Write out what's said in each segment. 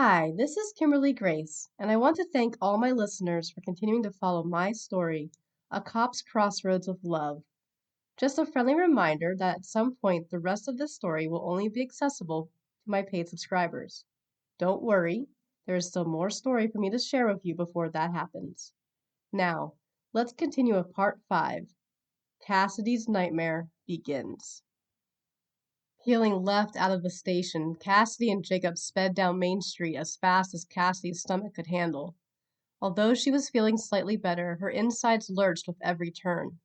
Hi, this is Kimberly Grace, and I want to thank all my listeners for continuing to follow my story, A Cop's Crossroads of Love. Just a friendly reminder that at some point the rest of this story will only be accessible to my paid subscribers. Don't worry, there is still more story for me to share with you before that happens. Now, let's continue with part 5. Cassidy's Nightmare begins. Peeling left out of the station, Cassidy and Jacob sped down Main Street as fast as Cassidy's stomach could handle. Although she was feeling slightly better, her insides lurched with every turn.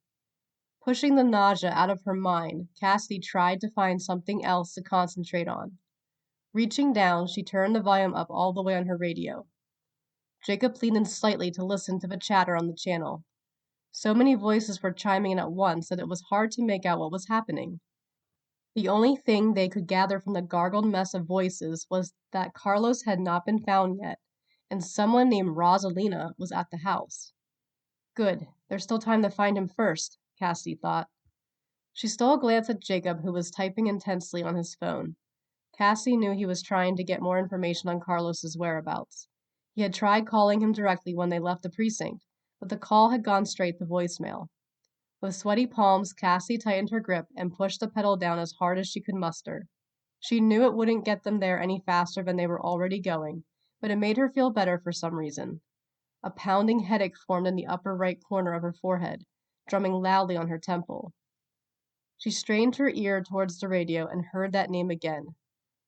Pushing the nausea out of her mind, Cassidy tried to find something else to concentrate on. Reaching down, she turned the volume up all the way on her radio. Jacob leaned in slightly to listen to the chatter on the channel. So many voices were chiming in at once that it was hard to make out what was happening. The only thing they could gather from the gargled mess of voices was that Carlos had not been found yet, and someone named Rosalina was at the house. Good, there's still time to find him first, Cassidy thought. She stole a glance at Jacob, who was typing intensely on his phone. Cassidy knew he was trying to get more information on Carlos's whereabouts. He had tried calling him directly when they left the precinct, but the call had gone straight to voicemail. With sweaty palms, Cassie tightened her grip and pushed the pedal down as hard as she could muster. She knew it wouldn't get them there any faster than they were already going, but it made her feel better for some reason. A pounding headache formed in the upper right corner of her forehead, drumming loudly on her temple. She strained her ear towards the radio and heard that name again.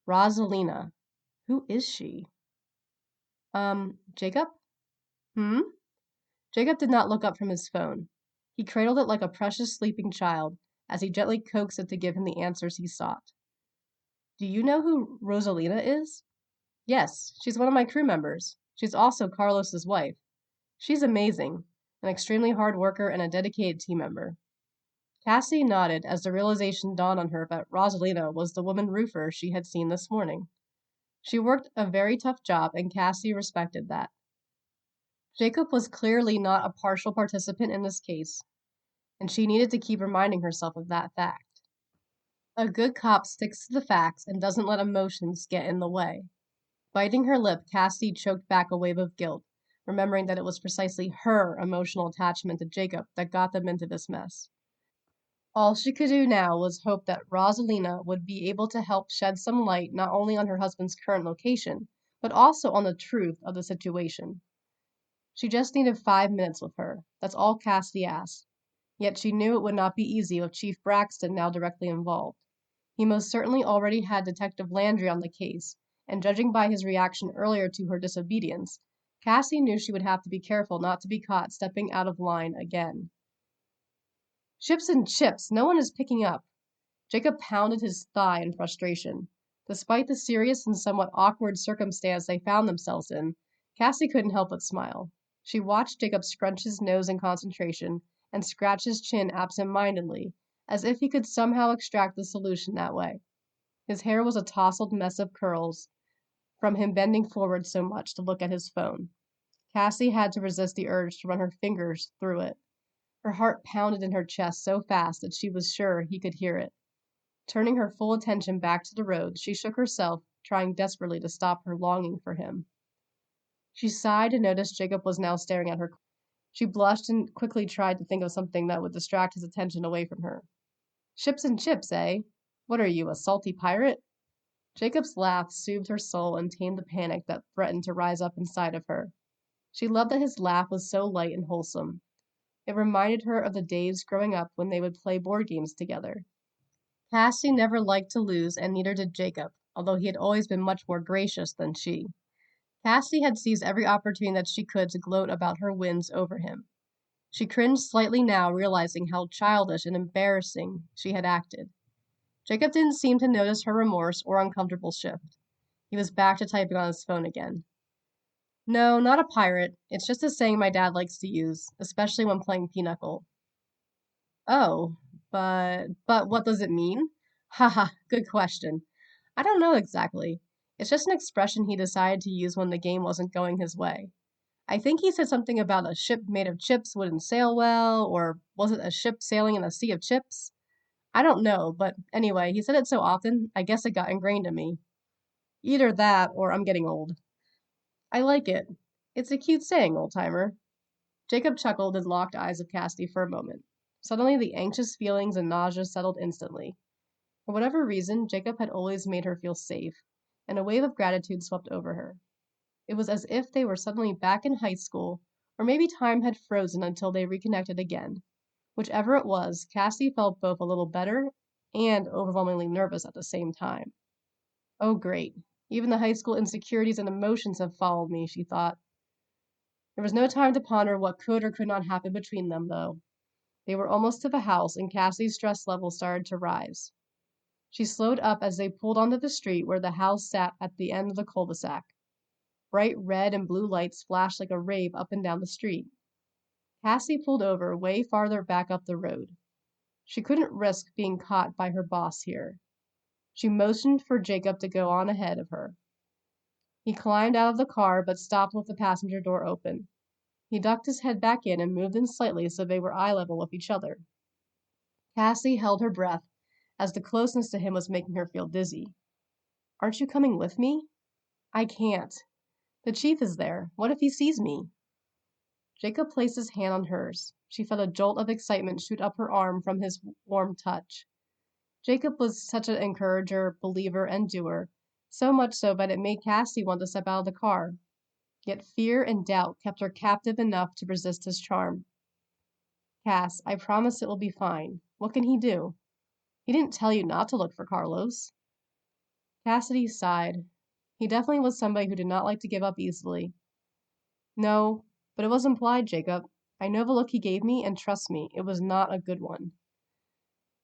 Rosalina. Who is she? Jacob? Hmm? Jacob did not look up from his phone. He cradled it like a precious sleeping child, as he gently coaxed it to give him the answers he sought. Do you know who Rosalina is? Yes, she's one of my crew members. She's also Carlos's wife. She's amazing, an extremely hard worker and a dedicated team member. Cassie nodded as the realization dawned on her that Rosalina was the woman roofer she had seen this morning. She worked a very tough job, and Cassie respected that. Jacob was clearly not a partial participant in this case, and she needed to keep reminding herself of that fact. A good cop sticks to the facts and doesn't let emotions get in the way. Biting her lip, Cassie choked back a wave of guilt, remembering that it was precisely her emotional attachment to Jacob that got them into this mess. All she could do now was hope that Rosalina would be able to help shed some light not only on her husband's current location, but also on the truth of the situation. She just needed 5 minutes with her. That's all Cassidy asked. Yet she knew it would not be easy with Chief Braxton now directly involved. He most certainly already had Detective Landry on the case, and judging by his reaction earlier to her disobedience, Cassie knew she would have to be careful not to be caught stepping out of line again. Chips and chips, no one is picking up. Jacob pounded his thigh in frustration. Despite the serious and somewhat awkward circumstance they found themselves in, Cassie couldn't help but smile. She watched Jacob scrunch his nose in concentration and scratch his chin absent-mindedly, as if he could somehow extract the solution that way. His hair was a tousled mess of curls from him bending forward so much to look at his phone. Cassie had to resist the urge to run her fingers through it. Her heart pounded in her chest so fast that she was sure he could hear it. Turning her full attention back to the road, she shook herself, trying desperately to stop her longing for him. She sighed and noticed Jacob was now staring at her. She blushed and quickly tried to think of something that would distract his attention away from her. Ships and chips, eh? What are you, a salty pirate? Jacob's laugh soothed her soul and tamed the panic that threatened to rise up inside of her. She loved that his laugh was so light and wholesome. It reminded her of the days growing up when they would play board games together. Cassie never liked to lose, and neither did Jacob, although he had always been much more gracious than she. Cassie had seized every opportunity that she could to gloat about her wins over him. She cringed slightly now, realizing how childish and embarrassing she had acted. Jacob didn't seem to notice her remorse or uncomfortable shift. He was back to typing on his phone again. No, not a pirate. It's just a saying my dad likes to use, especially when playing pinochle. Oh, but what does it mean? Haha, good question. I don't know exactly. It's just an expression he decided to use when the game wasn't going his way. I think he said something about a ship made of chips wouldn't sail well, or was it a ship sailing in a sea of chips? I don't know, but anyway, he said it so often, I guess it got ingrained in me. Either that, or I'm getting old. I like it. It's a cute saying, old-timer. Jacob chuckled and locked eyes with Cassidy for a moment. Suddenly, the anxious feelings and nausea settled instantly. For whatever reason, Jacob had always made her feel safe, and a wave of gratitude swept over her. It was as if they were suddenly back in high school, or maybe time had frozen until they reconnected again. Whichever it was, Cassie felt both a little better and overwhelmingly nervous at the same time. Oh, great. Even the high school insecurities and emotions have followed me, she thought. There was no time to ponder what could or could not happen between them, though. They were almost to the house, and Cassie's stress level started to rise. She slowed up as they pulled onto the street where the house sat at the end of the cul-de-sac. Bright red and blue lights flashed like a rave up and down the street. Cassie pulled over way farther back up the road. She couldn't risk being caught by her boss here. She motioned for Jacob to go on ahead of her. He climbed out of the car but stopped with the passenger door open. He ducked his head back in and moved in slightly so they were eye level with each other. Cassie held her breath as the closeness to him was making her feel dizzy. Aren't you coming with me? I can't. The chief is there. What if he sees me? Jacob placed his hand on hers. She felt a jolt of excitement shoot up her arm from his warm touch. Jacob was such an encourager, believer, and doer, so much so that it made Cassie want to step out of the car. Yet fear and doubt kept her captive enough to resist his charm. Cass, I promise it will be fine. What can he do? He didn't tell you not to look for Carlos. Cassidy sighed. He definitely was somebody who did not like to give up easily. No, but it was implied, Jacob. I know the look he gave me, and trust me, it was not a good one.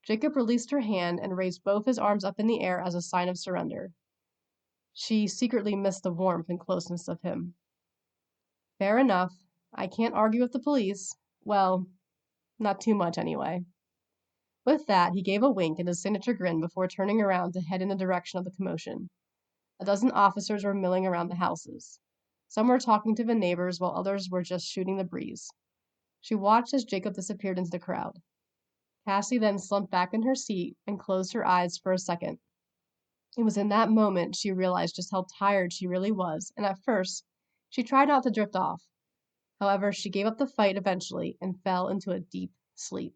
Jacob released her hand and raised both his arms up in the air as a sign of surrender. She secretly missed the warmth and closeness of him. Fair enough. I can't argue with the police. Well, not too much anyway. With that, he gave a wink and his signature grin before turning around to head in the direction of the commotion. A dozen officers were milling around the houses. Some were talking to the neighbors while others were just shooting the breeze. She watched as Jacob disappeared into the crowd. Cassie then slumped back in her seat and closed her eyes for a second. It was in that moment she realized just how tired she really was, and at first, she tried not to drift off. However, she gave up the fight eventually and fell into a deep sleep.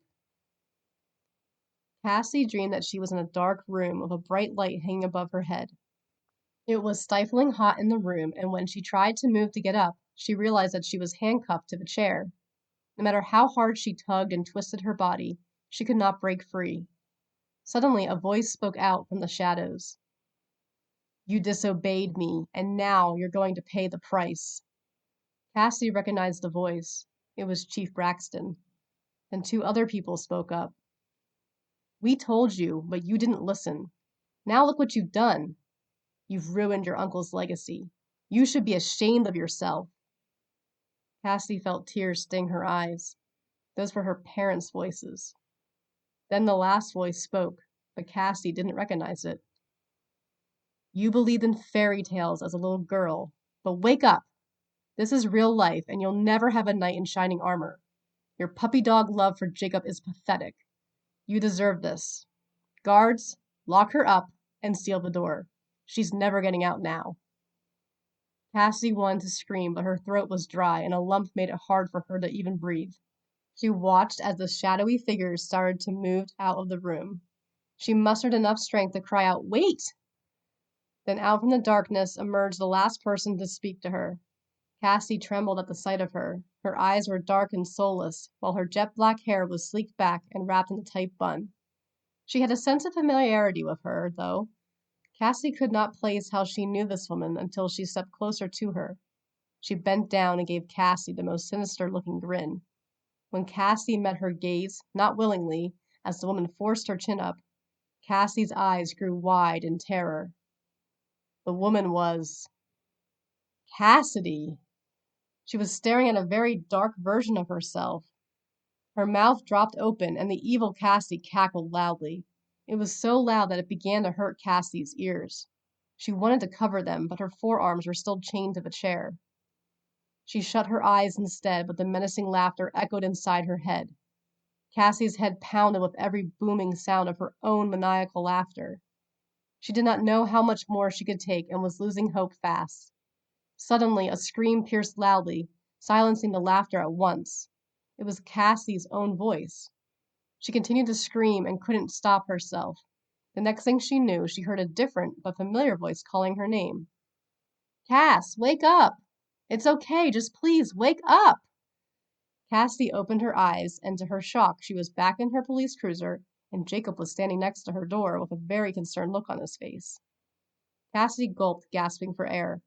Cassie dreamed that she was in a dark room with a bright light hanging above her head. It was stifling hot in the room, and when she tried to move to get up, she realized that she was handcuffed to the chair. No matter how hard she tugged and twisted her body, she could not break free. Suddenly, a voice spoke out from the shadows. You disobeyed me, and now you're going to pay the price. Cassie recognized the voice. It was Chief Braxton. Then two other people spoke up. We told you, but you didn't listen. Now look what you've done. You've ruined your uncle's legacy. You should be ashamed of yourself. Cassie felt tears sting her eyes. Those were her parents' voices. Then the last voice spoke, but Cassie didn't recognize it. You believed in fairy tales as a little girl, but wake up. This is real life, and you'll never have a knight in shining armor. Your puppy dog love for Jacob is pathetic. You deserve this. Guards, lock her up and seal the door. She's never getting out now. Cassie wanted to scream, but her throat was dry and a lump made it hard for her to even breathe. She watched as the shadowy figures started to move out of the room. She mustered enough strength to cry out, "Wait!" Then out from the darkness emerged the last person to speak to her. Cassie trembled at the sight of her. Her eyes were dark and soulless, while her jet black hair was sleeked back and wrapped in a tight bun. She had a sense of familiarity with her, though. Cassie could not place how she knew this woman until she stepped closer to her. She bent down and gave Cassie the most sinister-looking grin. When Cassie met her gaze, not willingly, as the woman forced her chin up, Cassie's eyes grew wide in terror. The woman was Cassidy. She was staring at a very dark version of herself. Her mouth dropped open, and the evil Cassie cackled loudly. It was so loud that it began to hurt Cassie's ears. She wanted to cover them, but her forearms were still chained to the chair. She shut her eyes instead, but the menacing laughter echoed inside her head. Cassie's head pounded with every booming sound of her own maniacal laughter. She did not know how much more she could take and was losing hope fast. Suddenly, a scream pierced loudly, silencing the laughter at once. It was Cassie's own voice. She continued to scream and couldn't stop herself. The next thing she knew, she heard a different but familiar voice calling her name. Cass, wake up! It's okay, just please wake up! Cassie opened her eyes, and to her shock, she was back in her police cruiser, and Jacob was standing next to her door with a very concerned look on his face. Cassie gulped, gasping for air.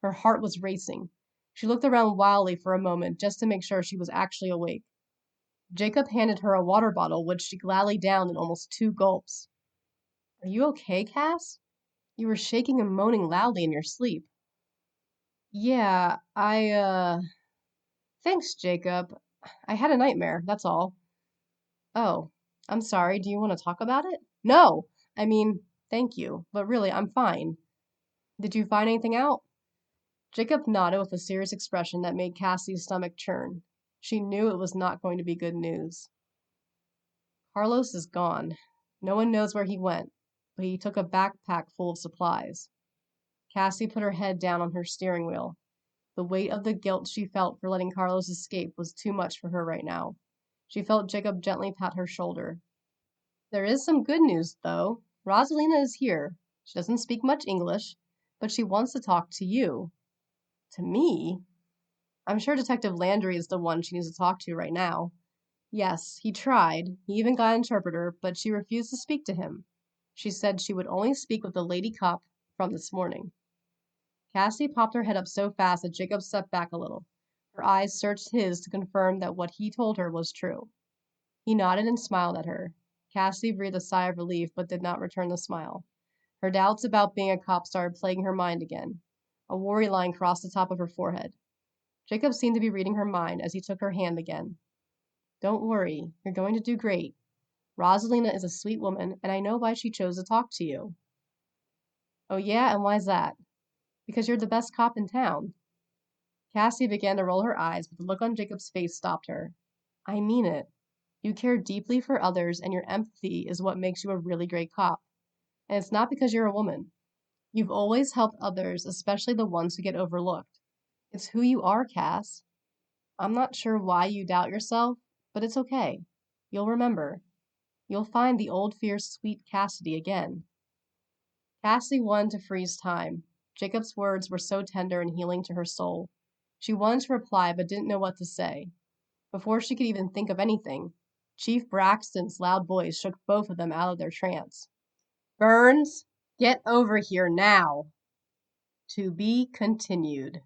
Her heart was racing. She looked around wildly for a moment just to make sure she was actually awake. Jacob handed her a water bottle, which she gladly downed in almost 2 gulps. Are you okay, Cass? You were shaking and moaning loudly in your sleep. Yeah, Thanks, Jacob. I had a nightmare, that's all. Oh, I'm sorry. Do you want to talk about it? No! I mean, thank you, but really, I'm fine. Did you find anything out? Jacob nodded with a serious expression that made Cassie's stomach churn. She knew it was not going to be good news. Carlos is gone. No one knows where he went, but he took a backpack full of supplies. Cassie put her head down on her steering wheel. The weight of the guilt she felt for letting Carlos escape was too much for her right now. She felt Jacob gently pat her shoulder. There is some good news, though. Rosalina is here. She doesn't speak much English, but she wants to talk to you. To me? I'm sure Detective Landry is the one she needs to talk to right now. Yes, he tried. He even got an interpreter, but she refused to speak to him. She said she would only speak with the lady cop from this morning. Cassie popped her head up so fast that Jacob stepped back a little. Her eyes searched his to confirm that what he told her was true. He nodded and smiled at her. Cassie breathed a sigh of relief but did not return the smile. Her doubts about being a cop started plaguing her mind again. A worry line crossed the top of her forehead. Jacob seemed to be reading her mind as he took her hand again. Don't worry, you're going to do great. Rosalina is a sweet woman, and I know why she chose to talk to you. Oh yeah, and why's that? Because you're the best cop in town. Cassie began to roll her eyes, but the look on Jacob's face stopped her. I mean it. You care deeply for others, and your empathy is what makes you a really great cop. And it's not because you're a woman. You've always helped others, especially the ones who get overlooked. It's who you are, Cass. I'm not sure why you doubt yourself, but it's okay. You'll remember. You'll find the old fierce sweet Cassidy again. Cassie wanted to freeze time. Jacob's words were so tender and healing to her soul. She wanted to reply but didn't know what to say. Before she could even think of anything, Chief Braxton's loud voice shook both of them out of their trance. Burns, get over here now. To be continued.